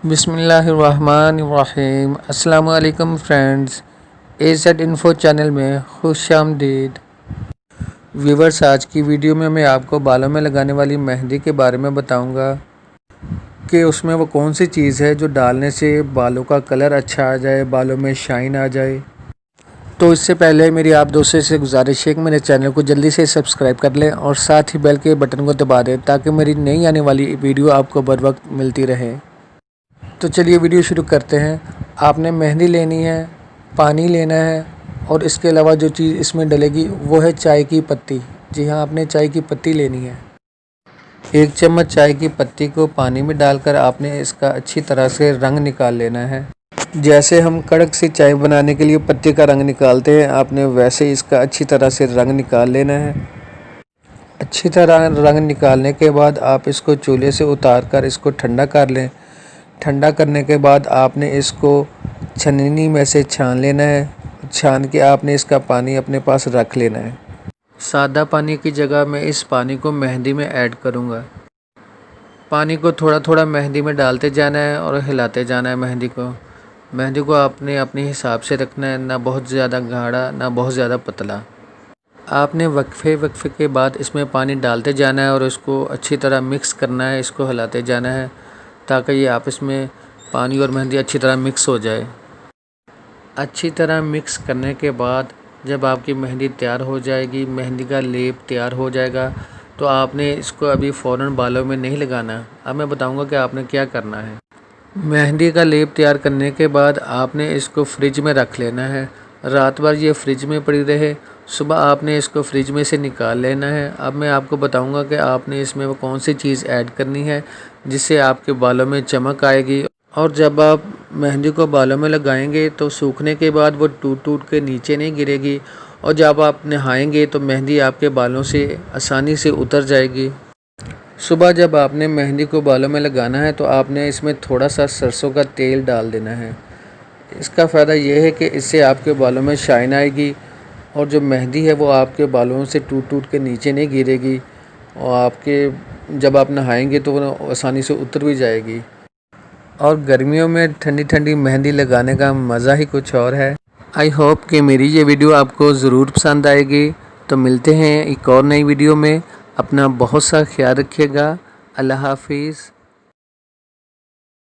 बिस्मिल्लाहिर्रहमानिर्रहीम। अस्सलाम वालेकुम फ्रेंड्स, AZ इन्फो चैनल में खुशामदीद। व्यूवर्स, आज की वीडियो में मैं आपको बालों में लगाने वाली मेहंदी के बारे में बताऊंगा कि उसमें वो कौन सी चीज़ है जो डालने से बालों का कलर अच्छा आ जाए, बालों में शाइन आ जाए। तो इससे पहले मेरी आप दोस्तों से गुजारिश है कि मेरे चैनल को जल्दी से सब्सक्राइब कर लें और साथ ही बेल के बटन को दबा दें ताकि मेरी नई आने वाली वीडियो आपको बर वक्त मिलती रहे। तो चलिए वीडियो शुरू करते हैं। आपने मेहंदी लेनी है, पानी लेना है और इसके अलावा जो चीज़ इसमें डलेगी वो है चाय की पत्ती। जी हाँ, आपने चाय की पत्ती लेनी है। 1 चम्मच चाय की पत्ती को पानी में डालकर आपने इसका अच्छी तरह से रंग निकाल लेना है। जैसे हम कड़क सी चाय बनाने के लिए पत्ती का रंग निकालते हैं, आपने वैसे ही इसका अच्छी तरह से रंग निकाल लेना है। अच्छी तरह रंग निकालने के बाद आप इसको चूल्हे से उतार कर इसको ठंडा कर लें। ठंडा करने के बाद आपने इसको छन्नी में से छान लेना है। छान के आपने इसका पानी अपने पास रख लेना है। सादा पानी की जगह मैं इस पानी को मेहंदी में ऐड करूँगा। पानी को थोड़ा थोड़ा मेहंदी में डालते जाना है और हिलाते जाना है। मेहंदी को आपने अपने हिसाब से रखना है, ना बहुत ज़्यादा गाढ़ा ना बहुत ज़्यादा पतला। आपने वक्फे के बाद इसमें पानी डालते जाना है और इसको अच्छी तरह मिक्स करना है। इसको हिलाते जाना है ताकि ये आपस में पानी और मेहंदी अच्छी तरह मिक्स हो जाए। अच्छी तरह मिक्स करने के बाद जब आपकी मेहंदी तैयार हो जाएगी, मेहंदी का लेप तैयार हो जाएगा, तो आपने इसको अभी फ़ौरन बालों में नहीं लगाना। अब मैं बताऊंगा कि आपने क्या करना है। मेहंदी का लेप तैयार करने के बाद आपने इसको फ्रिज में रख लेना है। रात भर ये फ्रिज में पड़ी रहे। सुबह आपने इसको फ्रिज में से निकाल लेना है। अब मैं आपको बताऊंगा कि आपने इसमें वो कौन सी चीज़ ऐड करनी है जिससे आपके बालों में चमक आएगी। और जब आप मेहंदी को बालों में लगाएंगे तो सूखने के बाद वो टूट टूट के नीचे नहीं गिरेगी और जब आप नहाएंगे तो मेहंदी आपके बालों से आसानी से उतर जाएगी। सुबह जब आपने मेहंदी को बालों में लगाना है तो आपने इसमें थोड़ा सा सरसों का तेल डाल देना है। इसका फ़ायदा ये है कि इससे आपके बालों में शाइन आएगी और जो मेहंदी है वो आपके बालों से टूट टूट के नीचे नहीं गिरेगी और आपके जब आप नहाएंगे तो वो आसानी से उतर भी जाएगी। और गर्मियों में ठंडी ठंडी मेहंदी लगाने का मज़ा ही कुछ और है। आई होप कि मेरी ये वीडियो आपको ज़रूर पसंद आएगी। तो मिलते हैं एक और नई वीडियो में। अपना बहुत सा ख्याल रखिएगा। अल्लाह हाफिज़।